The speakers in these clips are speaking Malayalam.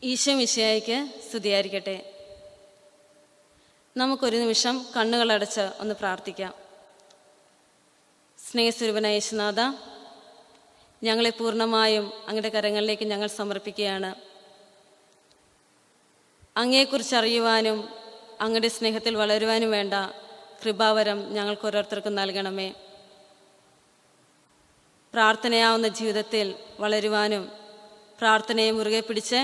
ഈശോ മിശിഹായ്ക്ക് സ്തുതിയായിരിക്കട്ടെ. നമുക്കൊരു നിമിഷം കണ്ണുകളടച്ച് ഒന്ന് പ്രാർത്ഥിക്കാം. സ്നേഹസ്വരൂപനായ യേശുനാഥ, ഞങ്ങളെ പൂർണ്ണമായും അങ്ങയുടെ കരങ്ങളിലേക്ക് ഞങ്ങൾ സമർപ്പിക്കുകയാണ്. അങ്ങയെക്കുറിച്ച് അറിയുവാനും അങ്ങയുടെ സ്നേഹത്തിൽ വളരുവാനും വേണ്ട കൃപാവരം ഞങ്ങൾക്ക് ഓരോരുത്തർക്കും നൽകണമേ. പ്രാർത്ഥനയാവുന്ന ജീവിതത്തിൽ വളരുവാനും പ്രാർത്ഥനയെ മുറുകെ പിടിച്ച്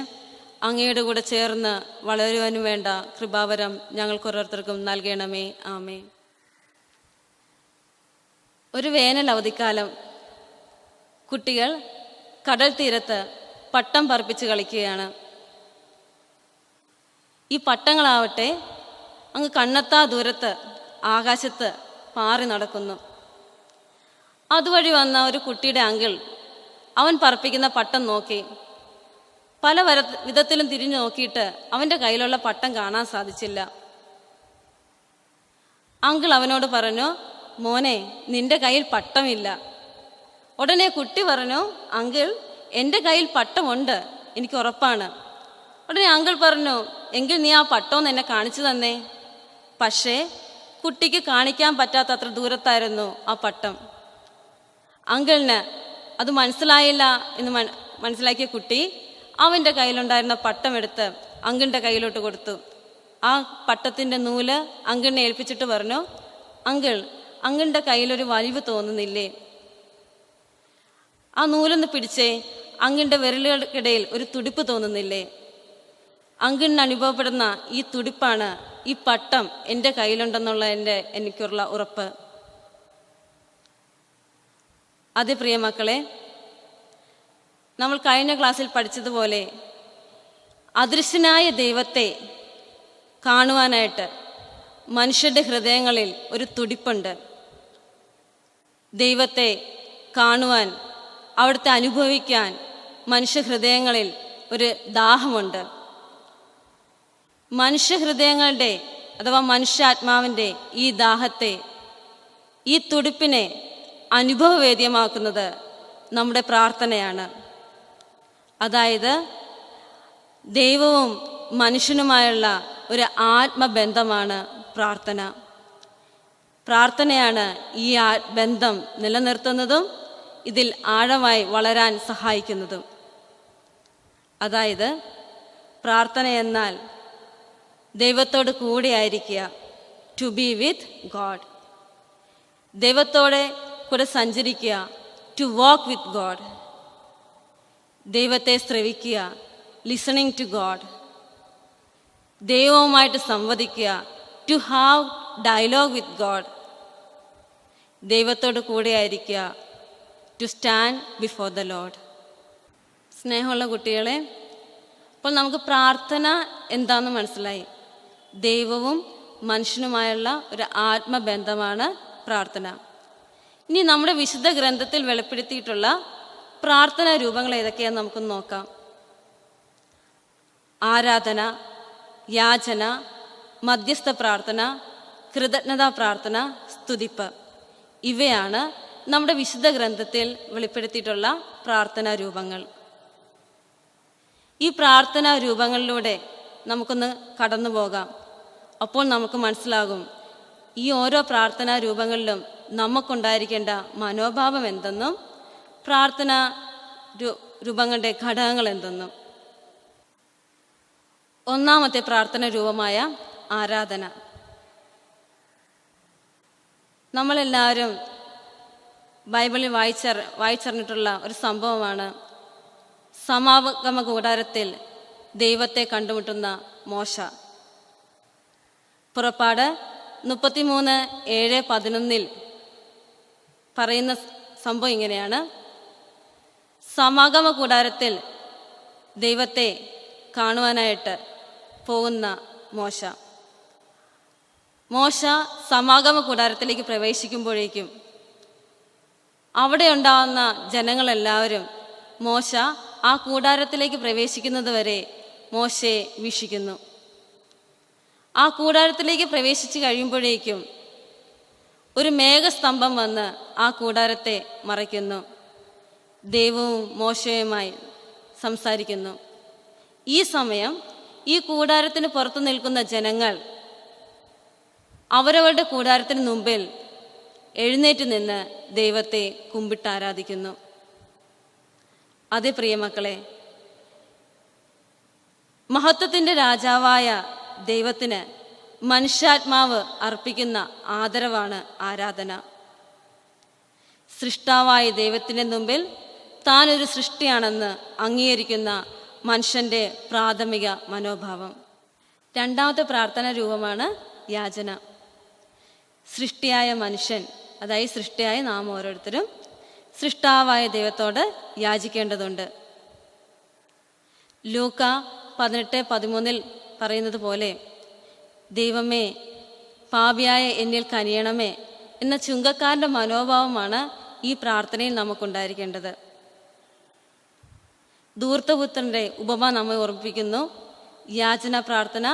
അങ്ങയുടെ കൂടെ ചേർന്ന് വളരുവാനും വേണ്ട കൃപാവരം ഞങ്ങൾക്ക് ഓരോരുത്തർക്കും നൽകണമേ. ആമേ. ഒരു വേനൽ അവധിക്കാലം കുട്ടികൾ കടൽ തീരത്ത് പട്ടം പറപ്പിച്ച് കളിക്കുകയാണ്. ഈ പട്ടങ്ങളാവട്ടെ അങ്ങ് കണ്ണെത്താ ദൂരത്ത് ആകാശത്ത് പാറി നടക്കുന്നു. അതുവഴി വന്ന ഒരു കുട്ടിയുടെ അങ്കിൾ അവൻ പറപ്പിക്കുന്ന പട്ടം നോക്കി പല വിധത്തിലും തിരിഞ്ഞു നോക്കിയിട്ട് അവൻ്റെ കയ്യിലുള്ള പട്ടം കാണാൻ സാധിച്ചില്ല. അങ്കിൾ അവനോട് പറഞ്ഞു, മോനെ, നിന്റെ കയ്യിൽ പട്ടമില്ല. ഉടനെ കുട്ടി പറഞ്ഞു, അങ്കിൾ, എൻ്റെ കയ്യിൽ പട്ടമുണ്ട്, എനിക്ക് ഉറപ്പാണ്. ഉടനെ അങ്കിൾ പറഞ്ഞു, എങ്കിൽ നീ ആ പട്ടം എന്നെ കാണിച്ചു തന്നേ. പക്ഷേ കുട്ടിക്ക് കാണിക്കാൻ പറ്റാത്തത്ര ദൂരത്തായിരുന്നു ആ പട്ടം. അങ്കിളിന് അത് മനസ്സിലായില്ല എന്ന് മനസ്സിലാക്കിയ കുട്ടി അവൻ്റെ കയ്യിലുണ്ടായിരുന്ന പട്ടം എടുത്ത് അങ്കിളിൻ്റെ കയ്യിലോട്ട് കൊടുത്തു. ആ പട്ടത്തിൻ്റെ നൂല് അങ്കിളിനെ ഏൽപ്പിച്ചിട്ട് പറഞ്ഞു, അങ്കിൾ, അങ്കിളിൻ്റെ കയ്യിലൊരു വലിവ് തോന്നുന്നില്ലേ? ആ നൂലൊന്ന് പിടിച്ചേ, അങ്കിളിൻ്റെ വിരലുകൾക്കിടയിൽ ഒരു തുടിപ്പ് തോന്നുന്നില്ലേ? അങ്കിളിന് അനുഭവപ്പെടുന്ന ഈ തുടിപ്പാണ് ഈ പട്ടം എൻ്റെ കയ്യിലുണ്ടെന്നുള്ള എനിക്കുള്ള ഉറപ്പ്. അതേ പ്രിയ മക്കളെ, നമ്മൾ കഴിഞ്ഞ ക്ലാസ്സിൽ പഠിച്ചതുപോലെ അദൃശ്യനായ ദൈവത്തെ കാണുവാനായിട്ട് മനുഷ്യരുടെ ഹൃദയങ്ങളിൽ ഒരു തുടിപ്പുണ്ട്. ദൈവത്തെ കാണുവാൻ, അവിടുത്തെ അനുഭവിക്കാൻ മനുഷ്യഹൃദയങ്ങളിൽ ഒരു ദാഹമുണ്ട്. മനുഷ്യഹൃദയങ്ങളുടെ അഥവാ മനുഷ്യാത്മാവിൻ്റെ ഈ ദാഹത്തെ, ഈ തുടിപ്പിനെ അനുഭവവേദ്യമാക്കുന്നത് നമ്മുടെ പ്രാർത്ഥനയാണ്. അതായത് ദൈവവും മനുഷ്യനുമായുള്ള ഒരു ആത്മബന്ധമാണ് പ്രാർത്ഥന. പ്രാർത്ഥനയാണ് ഈ ബന്ധം നിലനിർത്തുന്നതും ഇതിൽ ആഴമായി വളരാൻ സഹായിക്കുന്നതും. അതായത് പ്രാർത്ഥന എന്നാൽ ദൈവത്തോട് കൂടെയായിരിക്കുക, ടു ബി വിത്ത് ഗോഡ്. ദൈവത്തോടെ കൂടെ സഞ്ചരിക്കുക, ടു വാക്ക് വിത്ത് ഗോഡ്. ദൈവത്തെ ശ്രവിക്കുക, ലിസണിങ് ടു ഗോഡ്. ദൈവവുമായിട്ട് സംവദിക്കുക, to have dialogue with God. ദൈവത്തോട് കൂടെയായിരിക്കുക, to stand before the Lord. സ്നേഹമുള്ള കുട്ടികളെ, അപ്പോൾ നമുക്ക് പ്രാർത്ഥന എന്താണെന്ന് മനസ്സിലായി. ദൈവവും മനുഷ്യനുമായുള്ള ഒരു ആത്മബന്ധമാണ് പ്രാർത്ഥന. ഇനി നമ്മുടെ വിശുദ്ധ ഗ്രന്ഥത്തിൽ വെളിപ്പെടുത്തിയിട്ടുള്ള പ്രാർത്ഥനാ രൂപങ്ങൾ ഏതൊക്കെയാണെന്ന് നമുക്കൊന്ന് നോക്കാം. ആരാധന, യാചന, മധ്യസ്ഥ പ്രാർത്ഥന, കൃതജ്ഞതാ പ്രാർത്ഥന, സ്തുതിപ്പ്. ഇവയാണ് നമ്മുടെ വിശുദ്ധ ഗ്രന്ഥത്തിൽ വെളിപ്പെടുത്തിയിട്ടുള്ള പ്രാർത്ഥനാ രൂപങ്ങൾ. ഈ പ്രാർത്ഥനാ രൂപങ്ങളിലൂടെ നമുക്കൊന്ന് കടന്നു പോകാം. അപ്പോൾ നമുക്ക് മനസ്സിലാകും ഈ ഓരോ പ്രാർത്ഥനാ രൂപങ്ങളിലും നമുക്കുണ്ടായിരിക്കേണ്ട മനോഭാവം എന്തെന്നും പ്രാർത്ഥനാ രൂപങ്ങളുടെ ഘടകങ്ങൾ എന്തെന്നും. ഒന്നാമത്തെ പ്രാർത്ഥന രൂപമായ ആരാധന. നമ്മളെല്ലാവരും ബൈബിളിൽ വായിച്ചറിഞ്ഞിട്ടുള്ള ഒരു സംഭവമാണ് സമാഗമ കൂടാരത്തിൽ ദൈവത്തെ കണ്ടുമുട്ടുന്ന മോശ. പുറപ്പാട് 33:7-11 പറയുന്ന സംഭവം ഇങ്ങനെയാണ്. സമാഗമ കൂടാരത്തിൽ ദൈവത്തെ കാണുവാനായിട്ട് പോകുന്ന മോശ സമാഗമ കൂടാരത്തിലേക്ക് പ്രവേശിക്കുമ്പോഴേക്കും അവിടെ ഉണ്ടാകുന്ന ജനങ്ങളെല്ലാവരും മോശ ആ കൂടാരത്തിലേക്ക് പ്രവേശിക്കുന്നത് വരെ മോശയെ വീക്ഷിക്കുന്നു. ആ കൂടാരത്തിലേക്ക് പ്രവേശിച്ച് കഴിയുമ്പോഴേക്കും ഒരു മേഘസ്തംഭം വന്ന് ആ കൂടാരത്തെ മറയ്ക്കുന്നു. ദൈവവും മോശയുമായി സംസാരിക്കുന്നു. ഈ സമയം ഈ കൂടാരത്തിന് പുറത്തു നിൽക്കുന്ന ജനങ്ങൾ അവരവരുടെ കൂടാരത്തിന് മുമ്പിൽ എഴുന്നേറ്റ് നിന്ന് ദൈവത്തെ കുമ്പിട്ട് ആരാധിക്കുന്നു. അതേ പ്രിയമക്കളെ, മഹത്വത്തിൻ്റെ രാജാവായ ദൈവത്തിന് മനുഷ്യാത്മാവ് അർപ്പിക്കുന്ന ആദരവാണ് ആരാധന. സൃഷ്ടാവായ ദൈവത്തിൻ്റെ മുമ്പിൽ താനൊരു സൃഷ്ടിയാണെന്ന് അംഗീകരിക്കുന്ന മനുഷ്യൻ്റെ പ്രാഥമിക മനോഭാവം. രണ്ടാമത്തെ പ്രാർത്ഥനാ രൂപമാണ് യാചന. സൃഷ്ടിയായ മനുഷ്യൻ, അതായത് സൃഷ്ടിയായ നാം ഓരോരുത്തരും സൃഷ്ടാവായ ദൈവത്തോട് യാചിക്കേണ്ടതുണ്ട്. ലൂക്ക 18:13 പറയുന്നത് പോലെ, ദൈവമേ പാപിയായ എന്നിൽ കനിയണമേ എന്ന ചുങ്കക്കാരൻ്റെ മനോഭാവമാണ് ഈ പ്രാർത്ഥനയിൽ നമുക്കുണ്ടായിരിക്കേണ്ടത്. ധൂർത്തപുത്രൻ്റെ ഉപമ നമ്മെ ഓർമ്മിപ്പിക്കുന്നു, യാചന പ്രാർത്ഥന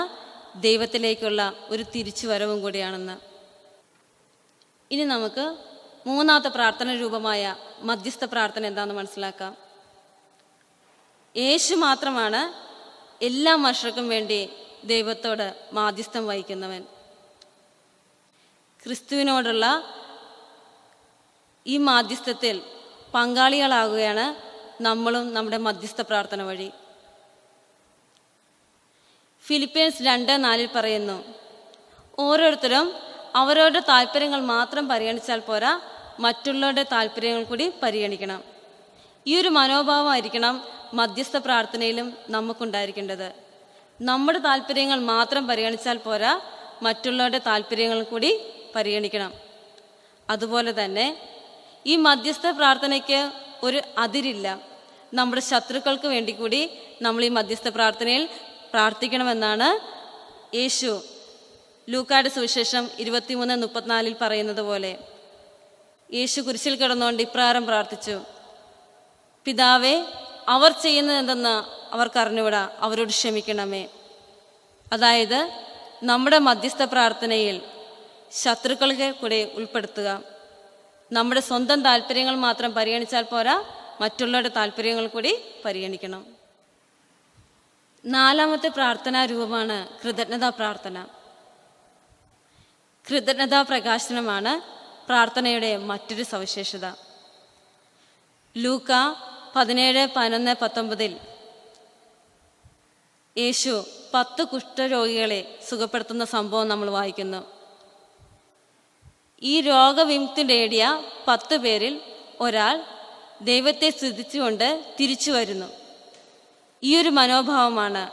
ദൈവത്തിലേക്കുള്ള ഒരു തിരിച്ചുവരവും കൂടിയാണെന്ന്. ഇനി നമുക്ക് മൂന്നാമത്തെ പ്രാർത്ഥന രൂപമായ മധ്യസ്ഥ പ്രാർത്ഥന എന്താണെന്ന് മനസ്സിലാക്കാം. യേശു മാത്രമാണ് എല്ലാ മനുഷ്യർക്കും വേണ്ടി ദൈവത്തോട് മാധ്യസ്ഥം വഹിക്കുന്നവൻ. ക്രിസ്തുവിനോടുള്ള ഈ മാധ്യസ്ഥത്തിൽ പങ്കാളികളാകുകയാണ് നമ്മളും നമ്മുടെ മധ്യസ്ഥ പ്രാർത്ഥന വഴി. ഫിലിപ്പിയൻസ് 2:4 പറയുന്നു, ഓരോരുത്തരും അവരവരുടെ താല്പര്യങ്ങൾ മാത്രം പരിഗണിച്ചാൽ പോരാ, മറ്റുള്ളവരുടെ താല്പര്യങ്ങൾ കൂടി പരിഗണിക്കണം. ഈ ഒരു മനോഭാവമായിരിക്കണം മധ്യസ്ഥ പ്രാർത്ഥനയിലും നമുക്കുണ്ടായിരിക്കേണ്ടത്. നമ്മുടെ താല്പര്യങ്ങൾ മാത്രം പരിഗണിച്ചാൽ പോരാ, മറ്റുള്ളവരുടെ താല്പര്യങ്ങൾ കൂടി പരിഗണിക്കണം. അതുപോലെ തന്നെ ഈ മധ്യസ്ഥ പ്രാർത്ഥനയ്ക്ക് ഒരു അതിരില്ല. നമ്മുടെ ശത്രുക്കൾക്ക് വേണ്ടി കൂടി നമ്മൾ ഈ മധ്യസ്ഥ പ്രാർത്ഥനയിൽ പ്രാർത്ഥിക്കണമെന്നാണ് യേശു ലൂക്കായുടെ സുവിശേഷം 23:34 പറയുന്നത് പോലെ. യേശു കുരിശിൽ കിടന്നുകൊണ്ട് ഇപ്രകാരം പ്രാർത്ഥിച്ചു, പിതാവേ, അവർ ചെയ്യുന്നത് എന്തെന്ന് അവർക്കറിഞ്ഞുകൂടാ, അവരോട് ക്ഷമിക്കണമേ. അതായത് നമ്മുടെ മധ്യസ്ഥ പ്രാർത്ഥനയിൽ ശത്രുക്കളെ കൂടെ ഉൾപ്പെടുത്തുക. നമ്മുടെ സ്വന്തം താല്പര്യങ്ങൾ മാത്രം പരിഗണിച്ചാൽ പോരാ, മറ്റുള്ളവരുടെ താല്പര്യങ്ങൾ കൂടി പരിഗണിക്കണം. നാലാമത്തെ പ്രാർത്ഥനാ രൂപമാണ് കൃതജ്ഞതാ പ്രാർത്ഥന. കൃതജ്ഞതാ പ്രകാശനമാണ് പ്രാർത്ഥനയുടെ മറ്റൊരു സവിശേഷത. ലൂക്ക 17:11-19 യേശു 10 കുഷ്ഠരോഗികളെ സുഖപ്പെടുത്തുന്ന സംഭവം നമ്മൾ വായിക്കുന്നു. ഈ രോഗവിമുക്തി നേടിയ 10 പേരിൽ ഒരാൾ ദൈവത്തെ സ്തുതിച്ചുകൊണ്ട് തിരിച്ചു വരുന്നു. ഈ ഒരു മനോഭാവമാണ്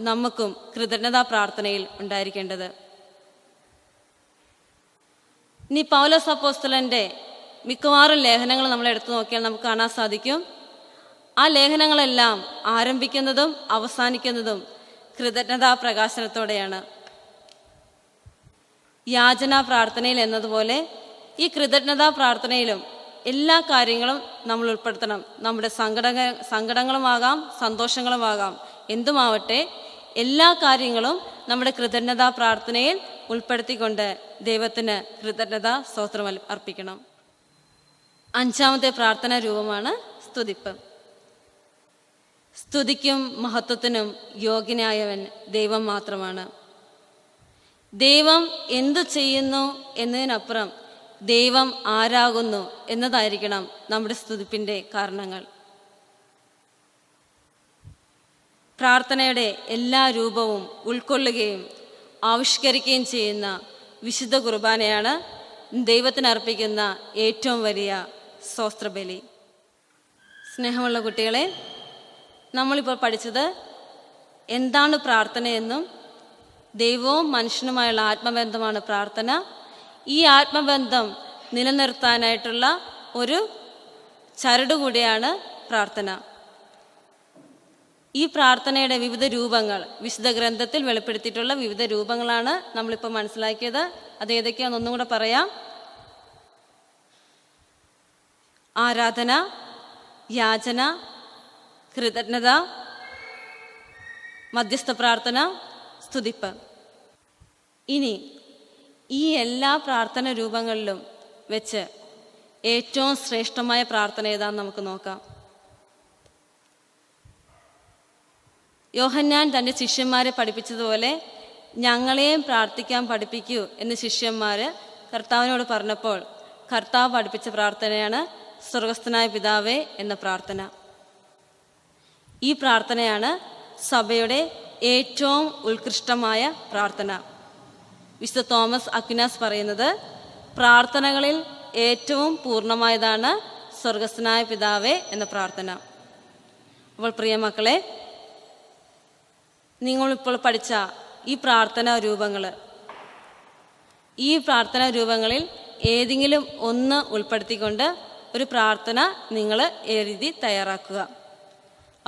നമുക്കും കൃതജ്ഞതാ പ്രാർത്ഥനയിൽ ഉണ്ടായിരിക്കേണ്ടത്. ഇനി പൗലോസ് അപ്പോസ്തലൻ്റെ മിക്കവാറും ലേഖനങ്ങൾ നമ്മൾ എടുത്തു നോക്കിയാൽ നമുക്ക് കാണാൻ സാധിക്കും, ആ ലേഖനങ്ങളെല്ലാം ആരംഭിക്കുന്നതും അവസാനിക്കുന്നതും കൃതജ്ഞതാ പ്രകാശനത്തോടെയാണ്. യാചനാ പ്രാർത്ഥനയിൽ എന്നതുപോലെ ഈ കൃതജ്ഞതാ പ്രാർത്ഥനയിലും എല്ലാ കാര്യങ്ങളും നമ്മൾ ഉൾപ്പെടുത്തണം. നമ്മുടെ സങ്കടങ്ങളുമാകാം, സന്തോഷങ്ങളുമാകാം, എന്തുമാവട്ടെ എല്ലാ കാര്യങ്ങളും നമ്മുടെ കൃതജ്ഞതാ പ്രാർത്ഥനയിൽ ഉൾപ്പെടുത്തിക്കൊണ്ട് ദൈവത്തിന് കൃതജ്ഞതാ സ്തോത്രം അർപ്പിക്കണം. അഞ്ചാമത്തെ പ്രാർത്ഥനാ രൂപമാണ് സ്തുതിപ്പ്. സ്തുതിക്കും മഹത്വത്തിനും യോഗ്യനായവൻ ദൈവം മാത്രമാണ്. ദൈവം എന്തു ചെയ്യുന്നു എന്നതിനപ്പുറം ദൈവം ആരാകുന്നു എന്നതായിരിക്കണം നമ്മുടെ സ്തുതിപ്പിൻ്റെ കാരണങ്ങൾ. പ്രാർത്ഥനയുടെ എല്ലാ രൂപവും ഉൾക്കൊള്ളുകയും ആവിഷ്കരിക്കുകയും ചെയ്യുന്ന വിശുദ്ധ കുർബാനയാണ് ദൈവത്തിന് അർപ്പിക്കുന്ന ഏറ്റവും വലിയ സ്തോത്രബലി. സ്നേഹമുള്ള കുട്ടികളെ, നമ്മളിപ്പോൾ പഠിച്ചത് എന്താണ് പ്രാർത്ഥനയെന്നും ദൈവവും മനുഷ്യനുമായുള്ള ആത്മബന്ധമാണ് പ്രാർത്ഥന. ഈ ആത്മബന്ധം നിലനിർത്താനായിട്ടുള്ള ഒരു ചരട് കൂടിയാണ് പ്രാർത്ഥന. ഈ പ്രാർത്ഥനയുടെ വിവിധ രൂപങ്ങൾ വിശുദ്ധ ഗ്രന്ഥത്തിൽ വെളിപ്പെടുത്തിയിട്ടുള്ള വിവിധ രൂപങ്ങളാണ് നമ്മളിപ്പോൾ മനസ്സിലാക്കിയത്. അത് ഏതൊക്കെയാണെന്ന് ഒന്നും കൂടെ പറയാം. ആരാധന, യാചന, കൃതജ്ഞത, മധ്യസ്ഥ പ്രാർത്ഥന, സ്തുതിപ്പ്. ഇനി ഈ എല്ലാ പ്രാർത്ഥന രൂപങ്ങളിലും വെച്ച് ഏറ്റവും ശ്രേഷ്ഠമായ പ്രാർത്ഥന ഏതാണെന്ന് നമുക്ക് നോക്കാം. യോഹന്നാൻ തൻ്റെ ശിഷ്യന്മാരെ പഠിപ്പിച്ചതുപോലെ ഞങ്ങളെയും പ്രാർത്ഥിക്കാൻ പഠിപ്പിക്കൂ എന്ന് ശിഷ്യന്മാർ കർത്താവിനോട് പറഞ്ഞപ്പോൾ കർത്താവ് പഠിപ്പിച്ച പ്രാർത്ഥനയാണ് സ്വർഗസ്ഥനായ പിതാവേ എന്ന പ്രാർത്ഥന. ഈ പ്രാർത്ഥനയാണ് സഭയുടെ ഏറ്റവും ഉത്കൃഷ്ടമായ പ്രാർത്ഥന. വിശുദ്ധ തോമസ് അക്വിനാസ് പറയുന്നത് പ്രാർത്ഥനകളിൽ ഏറ്റവും പൂർണ്ണമായതാണ് സ്വർഗസ്ഥനായ പിതാവേ എന്ന പ്രാർത്ഥന. അപ്പോൾ പ്രിയ മക്കളെ, നിങ്ങളിപ്പോൾ പഠിച്ച ഈ പ്രാർത്ഥനാ രൂപങ്ങളിൽ ഏതെങ്കിലും ഒന്ന് ഉൾപ്പെടുത്തിക്കൊണ്ട് ഒരു പ്രാർത്ഥന നിങ്ങൾ എഴുതി തയ്യാറാക്കുക.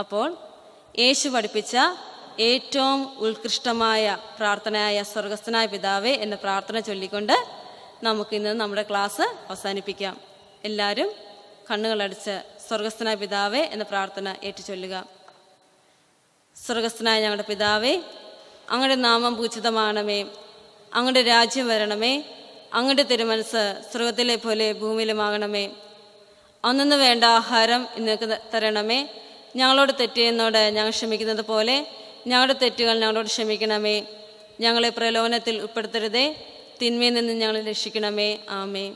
അപ്പോൾ യേശു പഠിപ്പിച്ച ഏറ്റവും ഉത്കൃഷ്ടമായ പ്രാർത്ഥനയായ സ്വർഗസ്ഥനായ പിതാവേ എന്ന പ്രാർത്ഥന ചൊല്ലിക്കൊണ്ട് നമുക്കിന്ന് നമ്മുടെ ക്ലാസ് അവസാനിപ്പിക്കാം. എല്ലാവരും കണ്ണുകളടച്ച് സ്വർഗസ്ഥനായ പിതാവേ എന്ന പ്രാർത്ഥന ഏറ്റുചൊല്ലുക. സ്വർഗസ്ഥനായ ഞങ്ങളുടെ പിതാവേ, അങ്ങയുടെ നാമം പൂജിതമാണമേ, അങ്ങയുടെ രാജ്യം വരണമേ, അങ്ങയുടെ തിരുമനസ് സ്വർഗത്തിലെ പോലെ ഭൂമിയിലുമാകണമേ. അന്നു വേണ്ട ആഹാരം ഇന്നേക്ക് തരണമേ. ഞങ്ങളോട് തെറ്റിയെന്നോട് ഞങ്ങൾ ക്ഷമിക്കുന്നത് പോലെ ഞങ്ങളുടെ തെറ്റുകൾ ഞങ്ങളോട് ക്ഷമിക്കണമേ. ഞങ്ങളെ പ്രലോഭനത്തിൽ ഉൾപ്പെടുത്തരുതേ, തിന്മയിൽ നിന്ന് ഞങ്ങളെ രക്ഷിക്കണമേ. ആമേൻ.